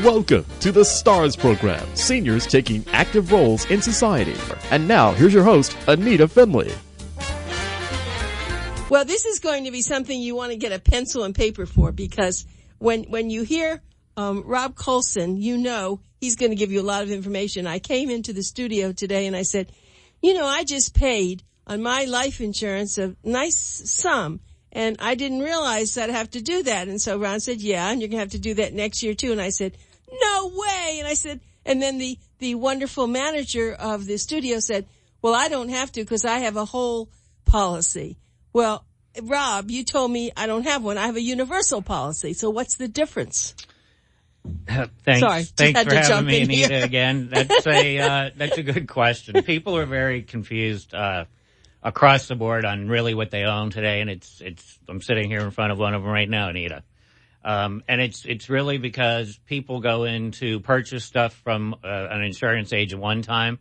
Welcome to the STARS program, seniors taking active roles in society. And now, here's your host, Anita Finley. Well, this is going to be something you want to get a pencil and paper for, because when you hear Rob Colson, you know he's going to give you a lot of information. I came into the studio today and I said, I just paid on my life insurance a nice sum, and I didn't realize I'd have to do that. And so Ron said, yeah, and you're going to have to do that next year too. And I said, no way. And I said, and then the wonderful manager of the studio said, well, I don't have to because I have a whole policy. Well, Rob, you told me I don't have one. I have a universal policy. So what's the difference? Thanks for having me, Anita, here. again. That's a good question. People are very confused across the board on really what they own today, and it's I'm sitting here in front of one of them right now, Anita. And it's really because people go in to purchase stuff from an insurance agent one time,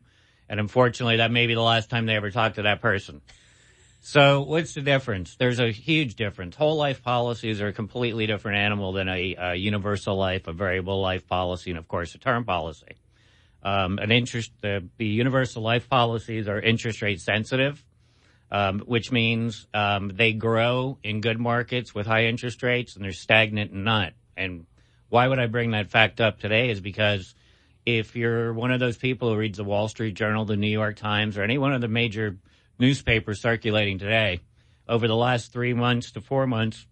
and unfortunately that may be the last time they ever talk to that person. So what's the difference? There's a huge difference. Whole life policies are a completely different animal than a universal life, a variable life policy, and of course a term policy. The universal life policies are interest rate sensitive, which means they grow in good markets with high interest rates, and they're stagnant and not. And why would I bring that fact up today is because if you're one of those people who reads the Wall Street Journal, the New York Times, or any one of the major newspapers circulating today, over the last 3 months to 4 months,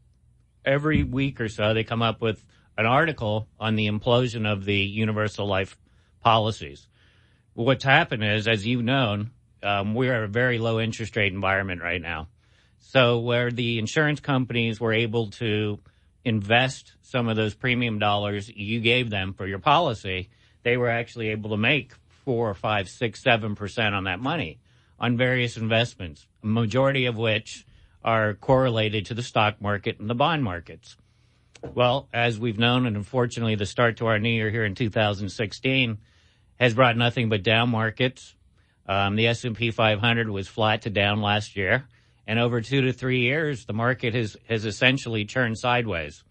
every week or so, they come up with an article on the implosion of the universal life policies. What's happened is, as you've known, we're at a very low interest rate environment right now. So where the insurance companies were able to invest some of those premium dollars you gave them for your policy, they were actually able to make 4, 5, 6, 7% on that money on various investments, a majority of which are correlated to the stock market and the bond markets. Well, as we've known, and unfortunately the start to our new year here in 2016 has brought nothing but down markets. The S&P 500 was flat to down last year, and over 2 to 3 years, the market has essentially turned sideways.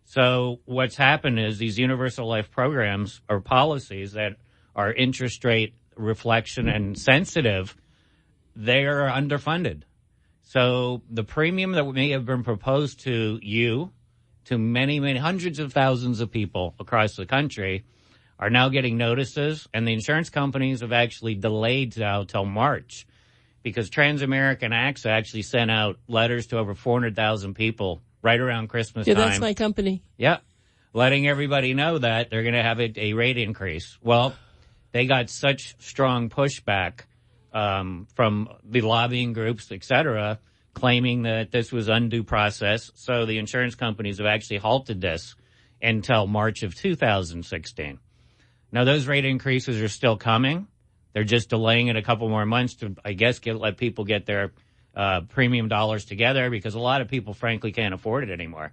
So what's happened is these universal life programs or policies that are interest rate reflection and sensitive, they are underfunded. So the premium that may have been proposed to you, to many, many hundreds of thousands of people across the country, are now getting notices, and the insurance companies have actually delayed now till March, because Transamerica and AXA actually sent out letters to over 400,000 people right around Christmas time. Yeah, that's my company. Yeah, letting everybody know that they're going to have a rate increase. Well, they got such strong pushback from the lobbying groups, et cetera, claiming that this was undue process. So the insurance companies have actually halted this until March of 2016. Now, those rate increases are still coming. They're just delaying it a couple more months to, I guess, let people get their premium dollars together, because a lot of people, frankly, can't afford it anymore.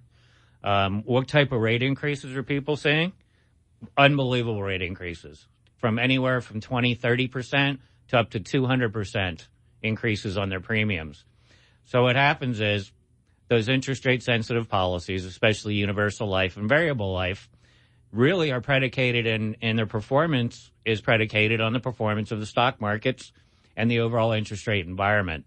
What type of rate increases are people seeing? Unbelievable rate increases, from anywhere from 20, 30% to up to 200% increases on their premiums. So what happens is those interest rate sensitive policies, especially universal life and variable life, really are predicated and their performance is predicated on the performance of the stock markets and the overall interest rate environment.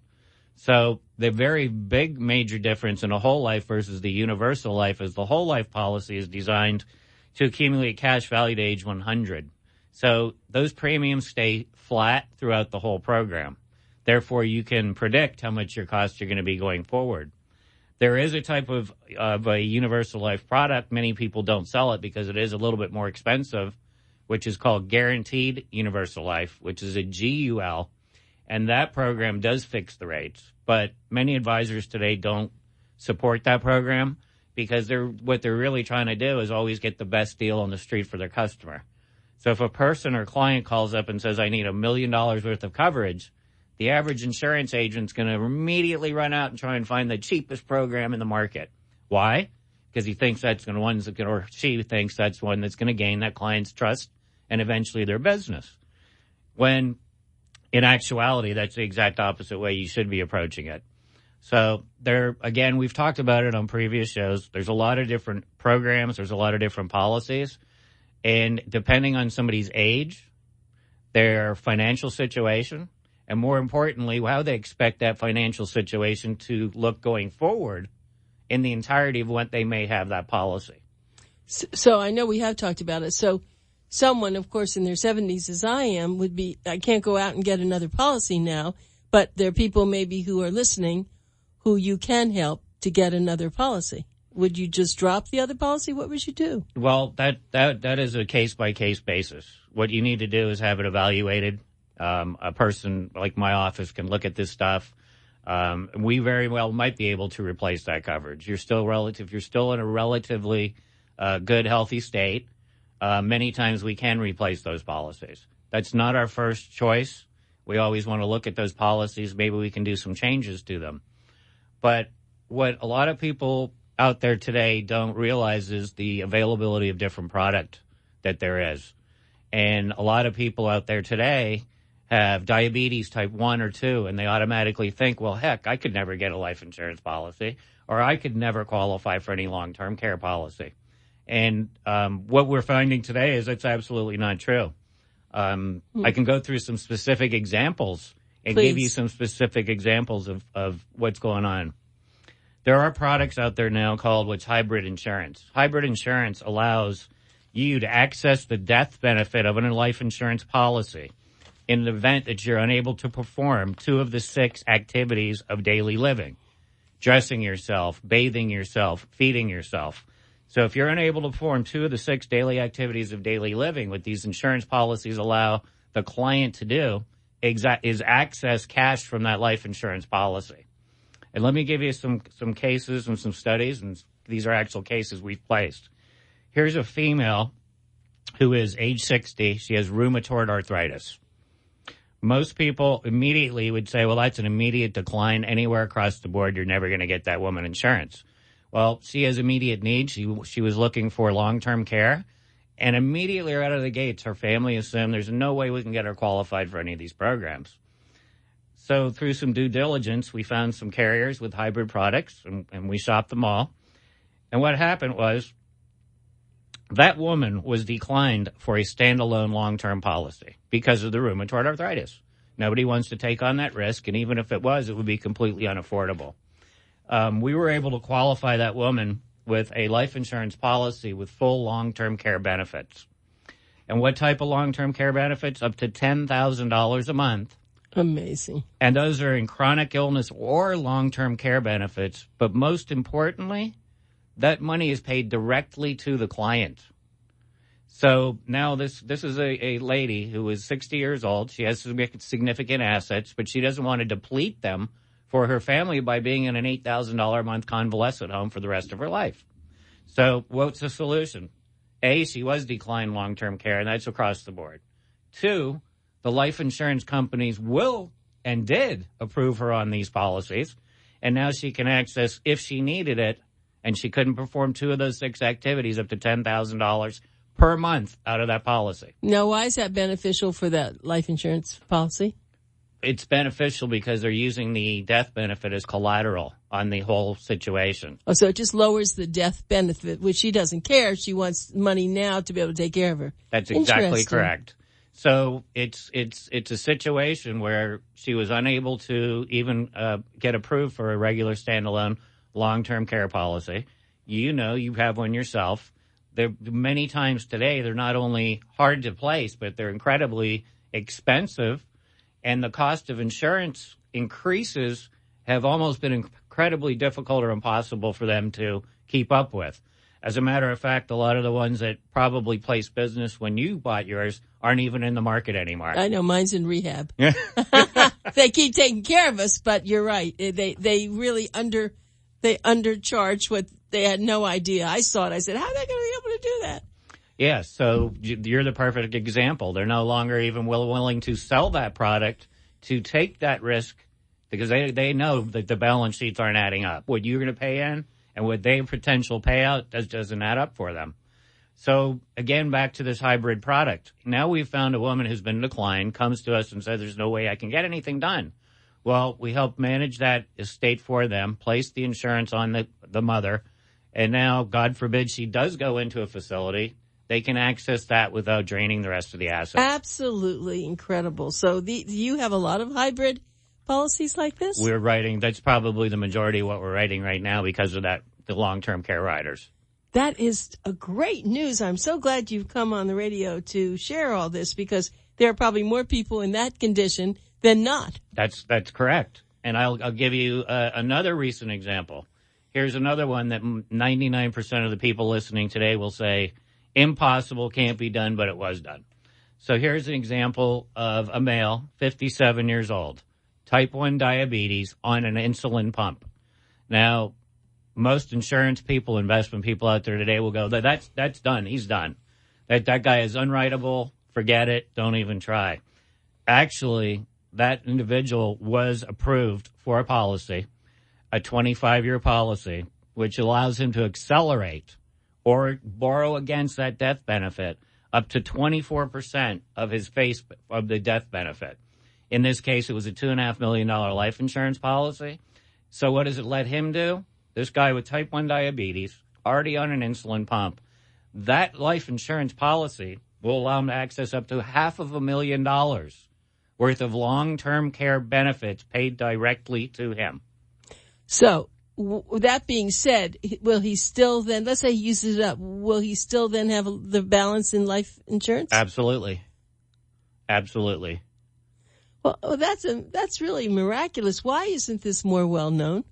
So the very big major difference in a whole life versus the universal life is the whole life policy is designed to accumulate cash value to age 100. So those premiums stay flat throughout the whole program. Therefore, you can predict how much your costs are going to be going forward. There is a type of a universal life product. Many people don't sell it because it is a little bit more expensive, which is called Guaranteed Universal Life, which is a GUL. And that program does fix the rates. But many advisors today don't support that program because what they're really trying to do is always get the best deal on the street for their customer. So if a person or client calls up and says, I need $1 million worth of coverage, the average insurance agent's going to immediately run out and try and find the cheapest program in the market. Why? Because he thinks that's the one that or she thinks that's one that's going to gain that client's trust and eventually their business. When in actuality, that's the exact opposite way you should be approaching it. So again, we've talked about it on previous shows. There's a lot of different programs. There's a lot of different policies. And depending on somebody's age, their financial situation, and more importantly, how they expect that financial situation to look going forward in the entirety of what they may have that policy. So I know we have talked about it. So someone, of course, in their 70s, as I am, would be, I can't go out and get another policy now, but there are people maybe who are listening who you can help to get another policy. Would you just drop the other policy? What would you do? Well, that is a case-by-case basis. What you need to do is have it evaluated. A person like my office can look at this stuff. We very well might be able to replace that coverage. You're still in a relatively good, healthy state. Many times we can replace those policies. That's not our first choice. We always want to look at those policies. Maybe we can do some changes to them. But what a lot of people out there today don't realize is the availability of different product that there is. And a lot of people out there today have diabetes type 1 or 2, and they automatically think, well, heck, I could never get a life insurance policy, or I could never qualify for any long-term care policy. And what we're finding today is it's absolutely not true. I can go through some specific examples and give you some specific examples of what's going on. There are products out there now called what's hybrid insurance. Hybrid insurance allows you to access the death benefit of a life insurance policy in the event that you're unable to perform 2 of the 6 activities of daily living: dressing yourself, bathing yourself, feeding yourself. So if you're unable to perform 2 of the 6 daily activities of daily living, what these insurance policies allow the client to do is access cash from that life insurance policy. And let me give you some cases and some studies, and these are actual cases we've placed. Here's a female who is age 60. She has rheumatoid arthritis. Most people immediately would say, well, that's an immediate decline anywhere across the board. You're never going to get that woman insurance. Well, she has immediate needs. She was looking for long-term care. And immediately right out of the gates, her family assumed there's no way we can get her qualified for any of these programs. So through some due diligence, we found some carriers with hybrid products, and we shopped them all. And what happened was that woman was declined for a standalone long-term policy because of the rheumatoid arthritis. Nobody wants to take on that risk, and even if it would be completely unaffordable. We were able to qualify that woman with a life insurance policy with full long-term care benefits. And what type of long-term care benefits? Up to $10,000 a month. Amazing. And those are in chronic illness or long-term care benefits. But most importantly, that money is paid directly to the client. So now this is a lady who is 60 years old. She has significant assets, but she doesn't want to deplete them for her family by being in an $8,000 a month convalescent home for the rest of her life. So what's the solution? A, she was declined long-term care, and that's across the board. 2, the life insurance companies will and did approve her on these policies, and now she can access, if she needed it, and she couldn't perform 2 of those 6 activities, up to $10,000 per month out of that policy. Now, why is that beneficial for that life insurance policy? It's beneficial because they're using the death benefit as collateral on the whole situation. Oh, so it just lowers the death benefit, which she doesn't care. She wants money now to be able to take care of her. That's exactly correct. So it's a situation where she was unable to even get approved for a regular standalone long-term care policy. You have one yourself. They're many times today, they're not only hard to place, but they're incredibly expensive. And the cost of insurance increases have almost been incredibly difficult or impossible for them to keep up with. As a matter of fact, a lot of the ones that probably placed business when you bought yours aren't even in the market anymore. I know, mine's in rehab. They keep taking care of us, but you're right. They really undercharge what they had no idea. I saw it. I said, how are they going to be able to do that? Yeah, so you're the perfect example. They're no longer even willing to sell that product to take that risk because they know that the balance sheets aren't adding up. What you're going to pay in and what their potential payout doesn't add up for them. So, again, back to this hybrid product. Now we've found a woman who's been declined, comes to us and says, there's no way I can get anything done. Well, we help manage that estate for them, place the insurance on the mother, and now, God forbid, she does go into a facility. they can access that without draining the rest of the assets. Absolutely incredible. So do you have a lot of hybrid policies like this? We're writing, that's probably the majority of what we're writing right now because of that, the long-term care riders. That is a great news. I'm so glad you've come on the radio to share all this because there are probably more people in that condition than not. That's correct. And I'll give you another recent example. Here's another one that 99% of the people listening today will say, impossible, can't be done, but it was done. So here's an example of a male, 57 years old, type 1 diabetes on an insulin pump. Now, most insurance people, investment people out there today will go, that's done. He's done. That guy is unwritable. Forget it. Don't even try. Actually, that individual was approved for a policy, a 25-year policy, which allows him to accelerate or borrow against that death benefit up to 24% of his face of the death benefit. In this case, it was a $2.5 million life insurance policy. So what does it let him do? This guy with type 1 diabetes, already on an insulin pump, that life insurance policy will allow him to access up to $500,000 worth of long-term care benefits paid directly to him. So, that being said, will he still then, let's say he uses it up, will he still then have the balance in life insurance? Absolutely. Absolutely. Well, that's really miraculous. Why isn't this more well known?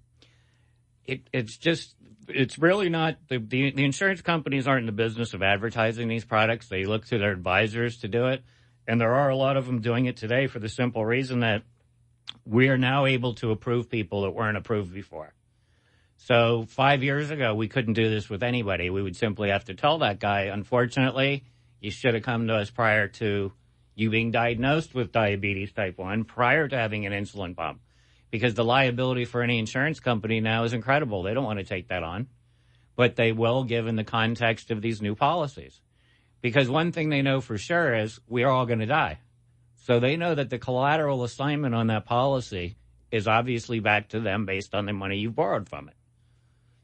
It's really not, the insurance companies aren't in the business of advertising these products. They look to their advisors to do it. And there are a lot of them doing it today for the simple reason that we are now able to approve people that weren't approved before. So 5 years ago, we couldn't do this with anybody. We would simply have to tell that guy, unfortunately, you should have come to us prior to you being diagnosed with diabetes type 1, prior to having an insulin pump. Because the liability for any insurance company now is incredible. They don't want to take that on. But they will, given the context of these new policies. Because one thing they know for sure is we are all going to die. So they know that the collateral assignment on that policy is obviously back to them based on the money you borrowed from it.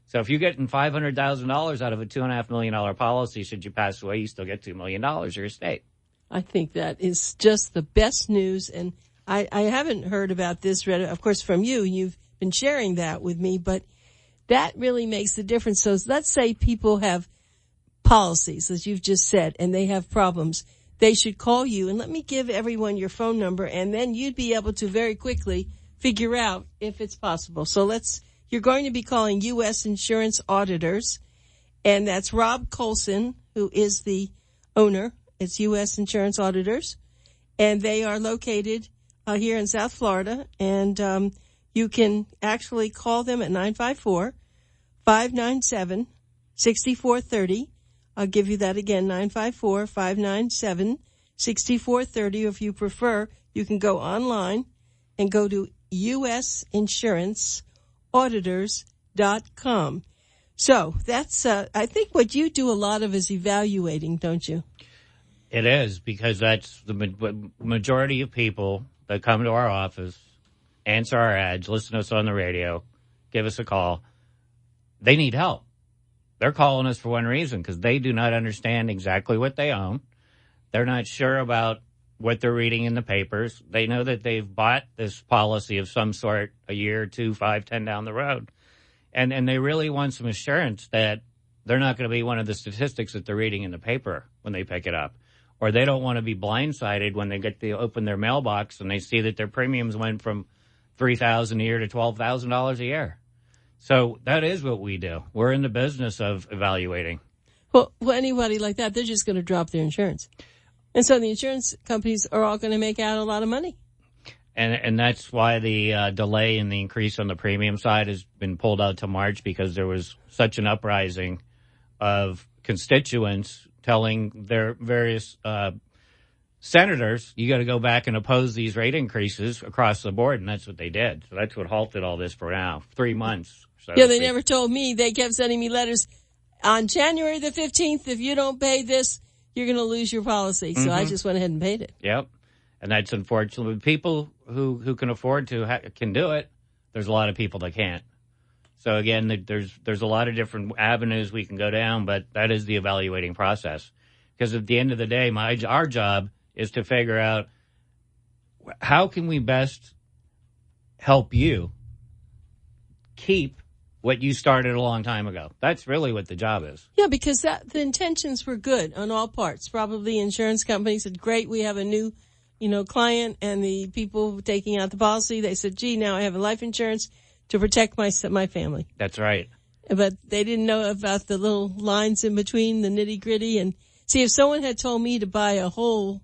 So if you're getting $500,000 out of a $2.5 million policy, should you pass away, you still get $2 million your estate. I think that is just the best news. And I haven't heard about this, read of course, from you. You've been sharing that with me, but that really makes the difference. So let's say people have policies, as you've just said, and they have problems. They should call you. And let me give everyone your phone number, and then you'd be able to very quickly figure out if it's possible. So you're going to be calling U.S. Insurance Auditors, and that's Rob Colson, who is the owner. It's U.S. Insurance Auditors, and they are located here in South Florida, and you can actually call them at 954-597-6430. I'll give you that again, 954-597-6430. Or if you prefer, you can go online and go to usinsuranceauditors.com. So that's, I think what you do a lot of is evaluating, don't you? It is, because that's the majority of people that come to our office, answer our ads, listen to us on the radio, give us a call. They need help. They're calling us for one reason, because they do not understand exactly what they own. They're not sure about what they're reading in the papers. They know that they've bought this policy of some sort a year, 2, 5, 10 down the road. And they really want some assurance that they're not going to be one of the statistics that they're reading in the paper when they pick it up. Or they don't want to be blindsided when they get to open their mailbox and they see that their premiums went from $3,000 a year to $12,000 a year. So that is what we do. We're in the business of evaluating. Well, anybody like that, they're just going to drop their insurance. And so the insurance companies are all going to make out a lot of money. And that's why the delay in the increase on the premium side has been pulled out to March, because there was such an uprising of constituents telling their various senators, you got to go back and oppose these rate increases across the board. And that's what they did. So that's what halted all this for now, 3 months. So yeah, they never told me. They kept sending me letters on January the 15th. If you don't pay this, you're going to lose your policy. So I just went ahead and paid it. Yep. And that's unfortunate. People who can afford to can do it. There's a lot of people that can't. So again, there's a lot of different avenues we can go down, but that is the evaluating process. Because at the end of the day, our job is to figure out how can we best help you keep what you started a long time ago. That's really what the job is. Yeah, because the intentions were good on all parts. Probably insurance companies said, great, we have a new, client, and the people taking out the policy, they said, gee, now I have a life insurance to protect my family. That's right. But they didn't know about the little lines in between, the nitty gritty. And see, if someone had told me to buy a whole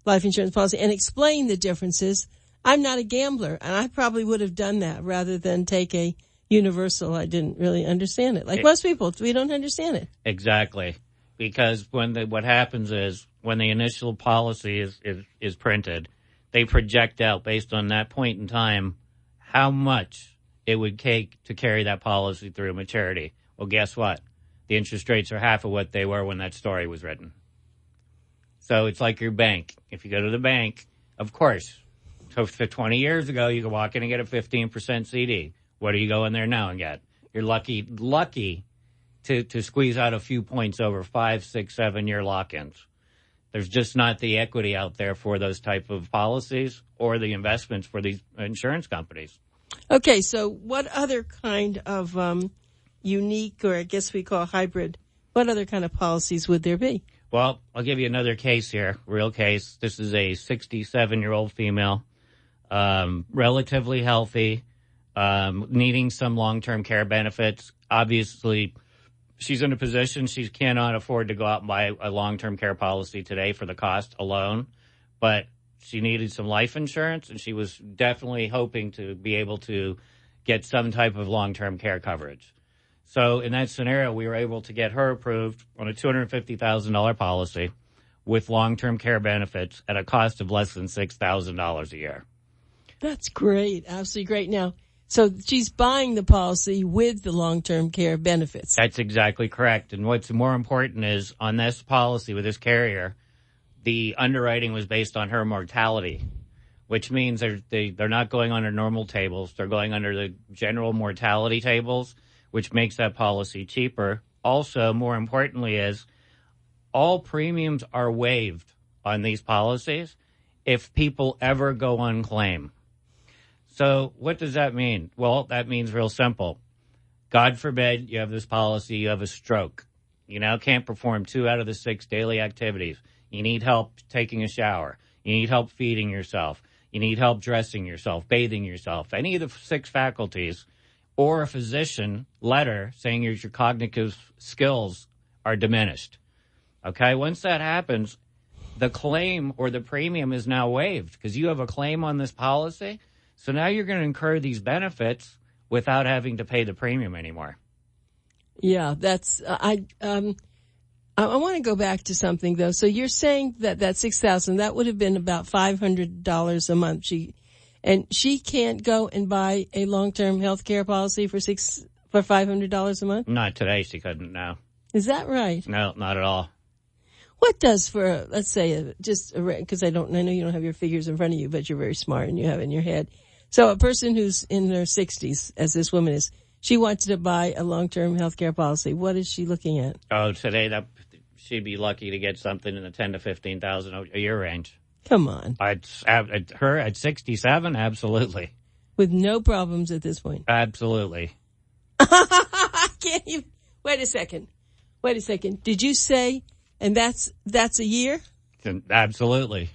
life insurance policy and explain the differences, I'm not a gambler, and I probably would have done that rather than take a universal. I didn't really understand it. Like most people, we don't understand it. Exactly. Because what happens is when the initial policy is printed, they project out based on that point in time how much it would take to carry that policy through maturity. Well, guess what? The interest rates are half of what they were when that story was written. So it's like your bank. If you go to the bank, of course, so for 20 years ago, you could walk in and get a 15% CD. What do you go in there now and get? You're lucky to squeeze out a few points over 5, 6, 7-year lock-ins. There's just not the equity out there for those type of policies or the investments for these insurance companies. Okay, so what other kind of unique, or I guess we call hybrid, what other kind of policies would there be? Well, I'll give you another case here, real case. This is a 67-year-old female, relatively healthy, needing some long-term care benefits. Obviously, she's in a position she cannot afford to go out and buy a long-term care policy today for the cost alone, but she needed some life insurance, and she was definitely hoping to be able to get some type of long-term care coverage. So in that scenario, we were able to get her approved on a $250,000 policy with long-term care benefits at a cost of less than $6,000 a year. That's great. Absolutely great. Now, so she's buying the policy with the long-term care benefits. That's exactly correct. And what's more important is on this policy with this carrier, the underwriting was based on her mortality, which means they're not going under normal tables. They're going under the general mortality tables, which makes that policy cheaper. Also, more importantly, is all premiums are waived on these policies if people ever go on claim. So what does that mean? Well, that means real simple. God forbid you have this policy, you have a stroke. You now can't perform 2 out of the 6 daily activities. You need help taking a shower. You need help feeding yourself. You need help dressing yourself, bathing yourself. Any of the 6 faculties, or a physician letter saying your cognitive skills are diminished. Okay, once that happens, the claim or the premium is now waived because you have a claim on this policy. So now you're going to incur these benefits without having to pay the premium anymore. Yeah, that's I want to go back to something though. So you're saying that $6,000, that would have been about $500 a month. She can't go and buy a long-term health care policy for $500 a month? Not today, she couldn't, no. Is that right? No, not at all. What does for, let's say, because I know you don't have your figures in front of you, but you're very smart and you have it in your head. So a person who's in their 60s, as this woman is, she wanted to buy a long-term health care policy. What is she looking at? Oh, today she'd be lucky to get something in the $10,000 to $15,000 a year range. Come on. Her at 67, absolutely. With no problems at this point. Absolutely. I can't even. Wait a second. Did you say, and that's a year? Absolutely.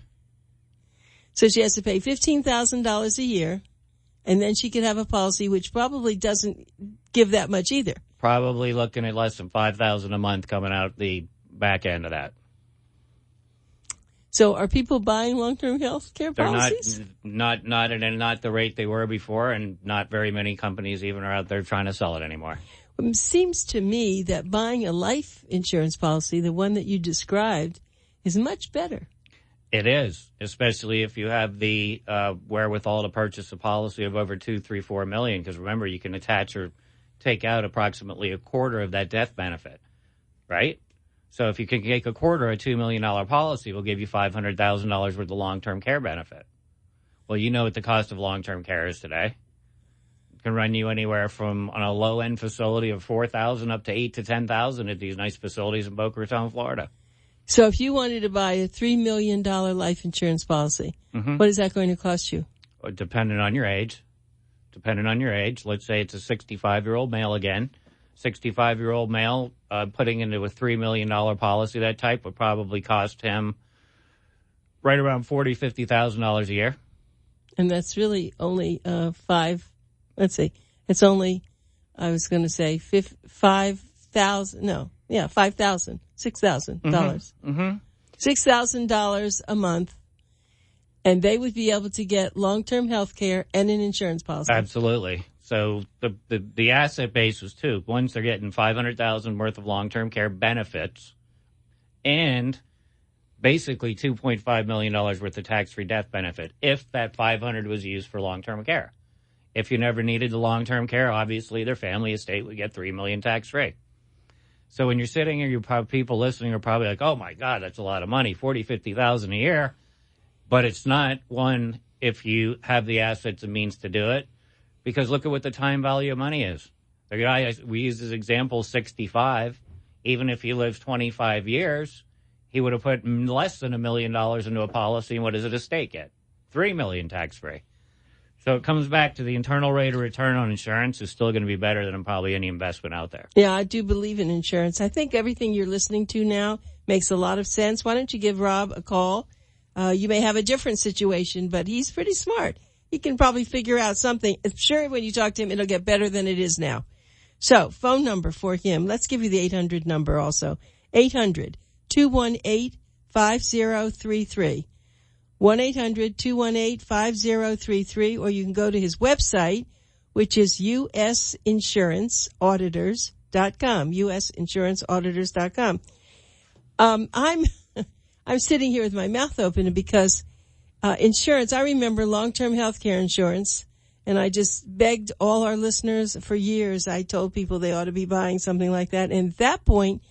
So she has to pay $15,000 a year, and then she could have a policy which probably doesn't give that much either. Probably looking at less than $5,000 a month coming out the back end of that. So are people buying long-term health care policies? They're not the rate they were before, and not very many companies even are out there trying to sell it anymore. It seems to me that buying a life insurance policy, the one that you described, is much better. It is, especially if you have the wherewithal to purchase a policy of over $2, $3, $4 million. Because remember, you can attach or take out approximately a quarter of that death benefit, right? So if you can take a quarter of a $2 million policy, we'll give you $500,000 worth of long-term care benefit. Well, you know what the cost of long-term care is today. It can run you anywhere from on a low-end facility of $4,000 up to $8,000 to $10,000 at these nice facilities in Boca Raton, Florida. So if you wanted to buy a $3 million life insurance policy, what is that going to cost you? Depending on your age. Let's say it's a 65-year-old male again. 65-year-old male putting into a $3 million policy, that type would probably cost him right around $40,000, $50,000 a year. And that's really only it's only, I was going to say $6,000. $6,000 a month. And they would be able to get long-term health care and an insurance policy. Absolutely. So the asset base was two. Once they're getting $500,000 worth of long-term care benefits and basically $2.5 million worth of tax-free death benefit if that $500,000 was used for long-term care. If you never needed the long-term care, obviously their family estate would get $3 million tax-free. So when you're sitting here, people listening are probably like, oh, my God, that's a lot of money, $40,000, $50,000 a year. But it's not, one, if you have the assets and means to do it, because look at what the time value of money is. The guy we use as example, 65, even if he lives 25 years, he would have put less than $1 million into a policy, and what does it estate get? $3 million tax-free. So it comes back to the internal rate of return on insurance is still going to be better than probably any investment out there. Yeah, I do believe in insurance. I think everything you're listening to now makes a lot of sense. Why don't you give Rob a call? You may have a different situation, but he's pretty smart. He can probably figure out something. I'm sure when you talk to him, it'll get better than it is now. So, phone number for him. Let's give you the 800 number also. 800-218-5033. 1-800-218-5033. Or you can go to his website, which is usinsuranceauditors.com. usinsuranceauditors.com. I'm sitting here with my mouth open because insurance, I remember long-term health care insurance, and I just begged all our listeners for years. I told people they ought to be buying something like that. And at that point,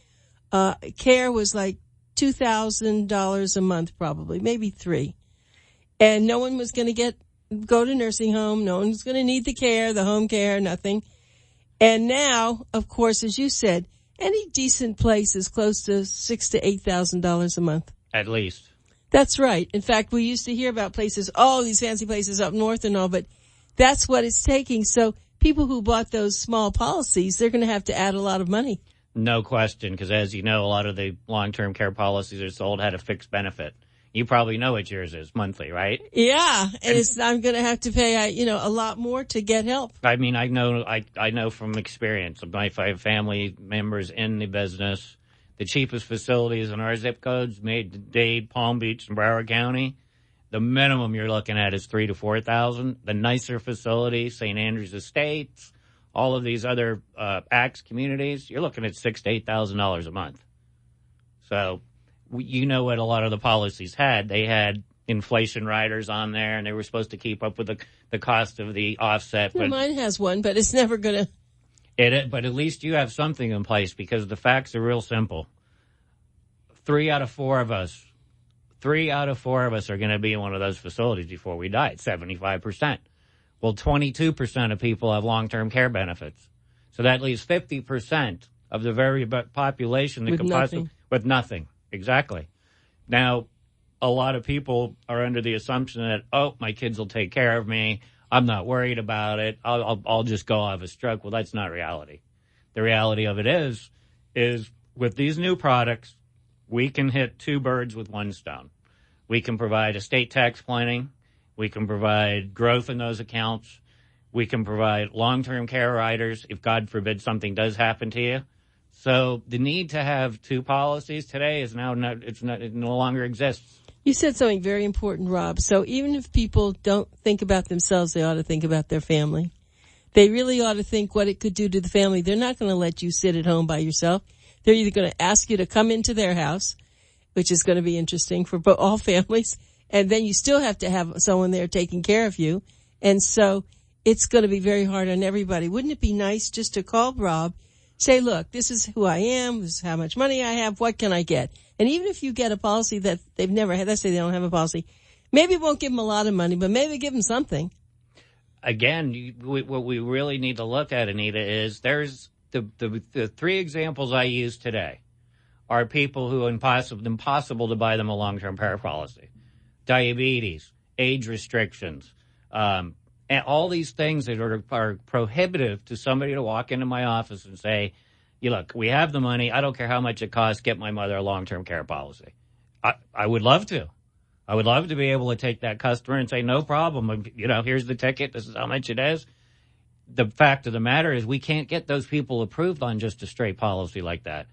care was like $2,000 a month probably, maybe $3,000. And no one was going to go to nursing home. No one was going to need the care, the home care, nothing. And now, of course, as you said, any decent place is close to $6,000 to $8,000 a month. At least. That's right. In fact, we used to hear about places, these fancy places up north and all, but that's what it's taking. So people who bought those small policies, they're going to have to add a lot of money. No question, because as you know, a lot of the long-term care policies are sold had a fixed benefit. You probably know what yours is, monthly, right? Yeah, and I'm going to have to pay, a lot more to get help. I mean, I know from experience. My 5 family members in the business. The cheapest facilities in our zip codes, Dade, Palm Beach, and Broward County, the minimum you're looking at is $3,000 to $4,000. The nicer facilities, St. Andrews Estates, all of these other ACTS communities, you're looking at $6,000 to $8,000 a month. So you know what a lot of the policies had. They had inflation riders on there, and they were supposed to keep up with the cost of the offset. Well, mine has one, but it's never going to. But at least you have something in place because the facts are real simple. 3 out of 4 of us are going to be in one of those facilities before we die. It's 75%. Well, 22% of people have long-term care benefits. So that leaves 50% of the very population that could possibly with nothing. Exactly. Now, a lot of people are under the assumption that, my kids will take care of me. I'm not worried about it. I'll just go have a stroke. Well, that's not reality. The reality of it is with these new products, we can hit 2 birds with 1 stone. We can provide estate tax planning. We can provide growth in those accounts. We can provide long-term care riders if, God forbid, something does happen to you. So the need to have 2 policies today it no longer exists. You said something very important, Rob. So even if people don't think about themselves, they ought to think about their family. They really ought to think what it could do to the family. They're not going to let you sit at home by yourself. They're either going to ask you to come into their house, which is going to be interesting for all families, and then you still have to have someone there taking care of you. And so it's going to be very hard on everybody. Wouldn't it be nice just to call Rob, say, look, this is who I am, this is how much money I have, what can I get? And even if you get a policy that they've never had, let's say they don't have a policy, maybe it won't give them a lot of money, but maybe give them something. Again, what we really need to look at, Anita, is there's the 3 examples I used today are people who impossible to buy them a long-term care policy. Diabetes, age restrictions, and all these things that are prohibitive to somebody to walk into my office and say, look, we have the money. I don't care how much it costs. Get my mother a long-term care policy. I would love to. I would love to be able to take that customer and say, no problem. Here's the ticket. This is how much it is. The fact of the matter is we can't get those people approved on just a straight policy like that.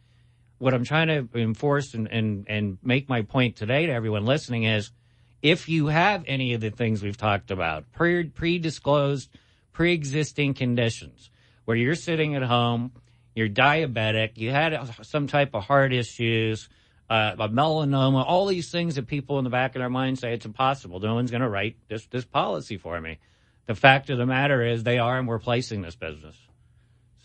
What I'm trying to enforce and make my point today to everyone listening is if you have any of the things we've talked about, pre-disclosed, pre-existing conditions, where you're sitting at home, you're diabetic, you had some type of heart issues, a melanoma, all these things that people in the back of their mind say it's impossible. No one's going to write this policy for me. The fact of the matter is they are, and we're placing this business.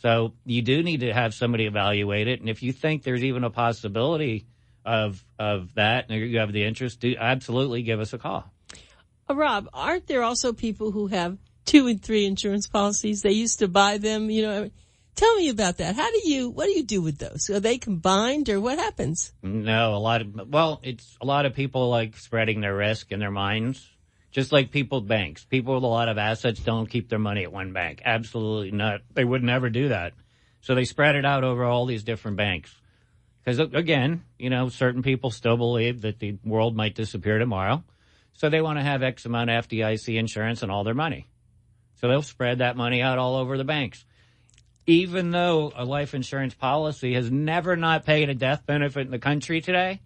So you do need to have somebody evaluate it. And if you think there's even a possibility of that, and you have the interest, absolutely give us a call. Rob, aren't there also people who have 2 and 3 insurance policies? They used to buy them, Tell me about that. What do you do with those? Are they combined or what happens? No, it's a lot of people like spreading their risk in their minds. Just like banks. People with a lot of assets don't keep their money at one bank. Absolutely not. They would never do that. So they spread it out over all these different banks. Because, again, certain people still believe that the world might disappear tomorrow. So they want to have X amount of FDIC insurance on all their money. So they'll spread that money out all over the banks. Even though a life insurance policy has never not paid a death benefit in the country today,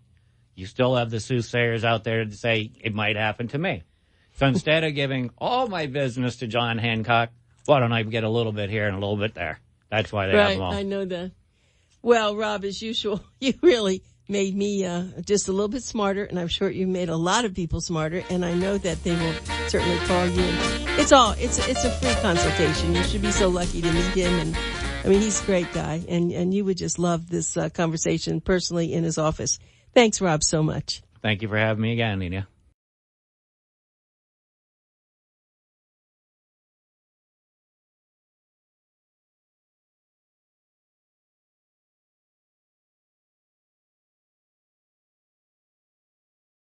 you still have the soothsayers out there to say it might happen to me. So instead of giving all my business to John Hancock, why don't I get a little bit here and a little bit there? That's why they have them all. Right, I know that. Well, Rob, as usual, you really made me just a little bit smarter, and I'm sure you made a lot of people smarter, and I know that they will certainly call you. It's a free consultation. You should be so lucky to meet him, and he's a great guy, and you would just love this conversation personally in his office. Thanks, Rob, so much. Thank you for having me again, Anita.